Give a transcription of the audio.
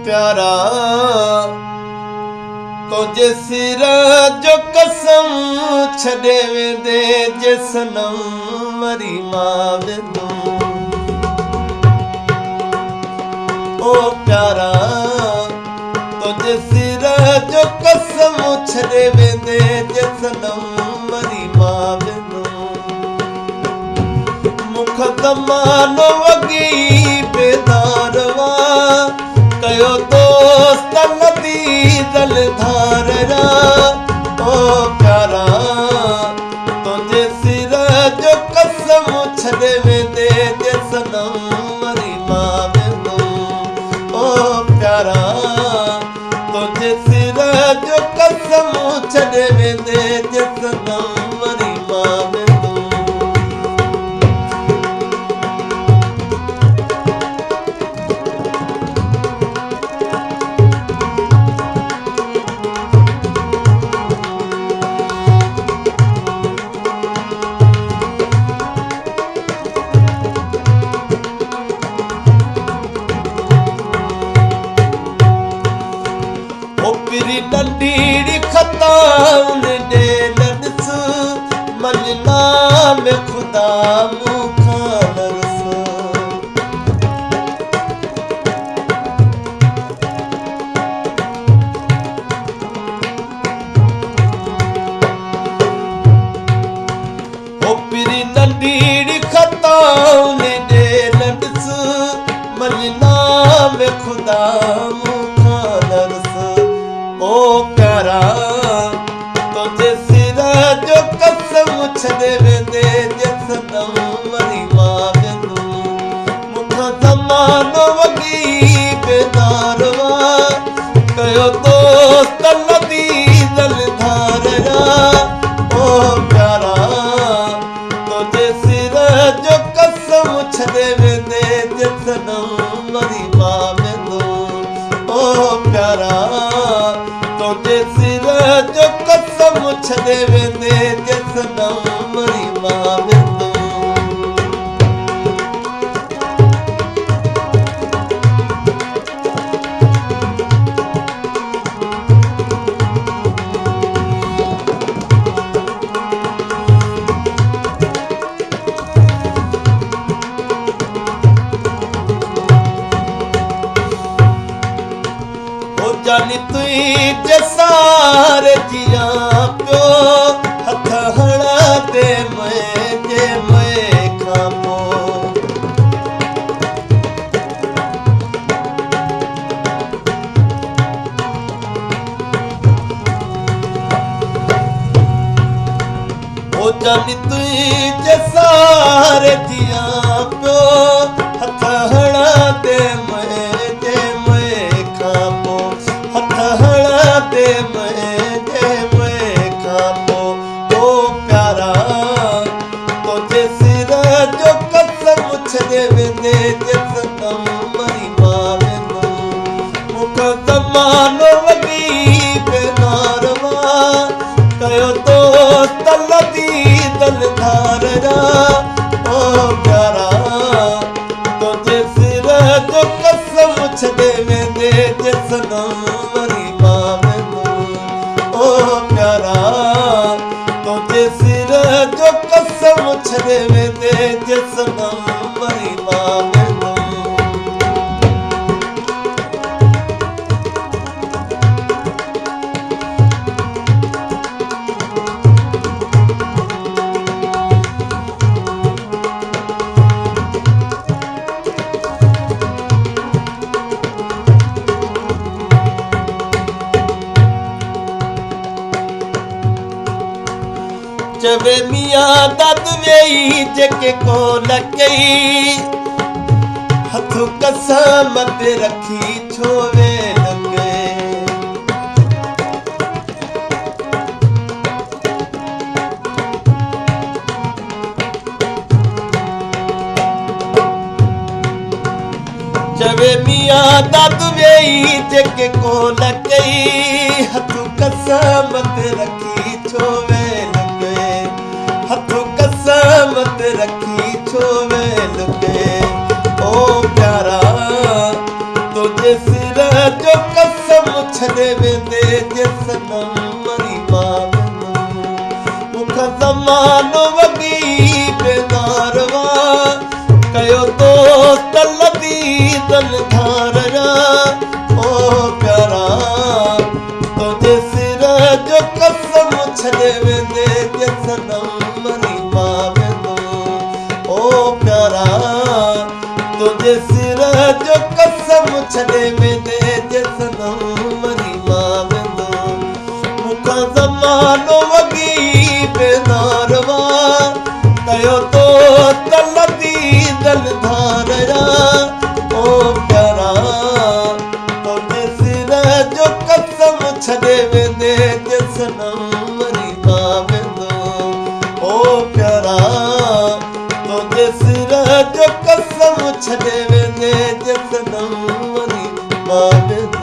प्यारा तुझे सिर जो कसम छॾे वेंदे जे सनम मरी मां वेंदुम। ओ प्यारा तुझे सिर जो कसम छॾे वेंदे जे सनम मरी मां वेंदुम। मुख ज़मानो वॻी बेदारवा कयो दोस्त नदी दल धाररा। ओ प्यारा तुझे सिर जो कसम छॾे वेंदे जे सनम मरी मां वेंदुम। ओ प्यारा तुझे सिर जो कसम छॾे वेंदे जे सनम मरी मां वेंदुम। पिरी नंढीड़ी खता उन ॾे न ॾिस मञना में ख़ुदा मूंखां न रुस। ओ पिरी नंढीड़ी खता उन ॾे न ॾिस मञना में ख़ुदा मूंखां न रुस। ओ प्यारा तुझे सिर जो कसम छॾे वेंदे जे सनम मरी मां वेंदुम। मुख ज़मानो वॻी बेदारवा कयो दोस्त नदी दल धाररा। ओ प्यारा तुझे सिर जो कसम छॾे वेंदे जे सनम मरी मां वेंदुम। ओ प्यारा तुझे सिर जो कसम छॾे वेंदे जे सनम मरी मां वेंदुम। जानी तुई जसार जिया पियो हथ हणा दे मैं जे मैं खां पोइ। ओ जानी तुई जसार जिया पियो हथ हणा दे मैं जे मैं खां पोइ। हथ हणा दे मैं जे मैं खां पोइ। ओ प्यारा तुझे सिर जो कसम छॾे वेंदे जे सनम मरी मां वेंदुम। मुख ज़मानो वॻी बेदारवा कयो दोस्त नदी दल धाररा। ओ प्यारा तुझे सिर जो कसम छॾे वेंदे जे सनम मरी मां वेंदुम। ओ प्यारा तुझे सिर जो कसम छॾे वेंदे जे सनम मरी मां वेंदुम। चवे मियां दद वेई जेके कोन कई हथ कसम ते रखी छो वे लॻे। चवे मियां दद वेई जेके कोन कई हथ कसम ते रखी छो वे लॻे। हथ कसम ते रखी छो वे लॻे। ओ प्यारा तुंहिंजे सिर जो कसम छॾे वेंदे जे सनम मरी मां वेंदुमि मूंखां ज़मानो वॻी बेदारवा कयो तो तलदी दल धारया ओ प्यारा तुंहिंजे सिर जो कसम छॾे वेंदे जे सनम मरी मां वेंदुमि ओ प्यारा तुंहिंजे सिर जो कसम छॾे वेंदे जे सनम मरी मां वेंदुमि मूंखां ज़मानो वॻी बेदारवा कयो तो तलदी दल धारया ओ प्यारा तुंहिंजे सिर जो कसम छॾे वेंदे जे सनम मरी मां वेंदुमि ओ प्यारा तुंहिंजे सिर जो कसम छॾे वेंदे जे सनम मरी मां वेंदुमि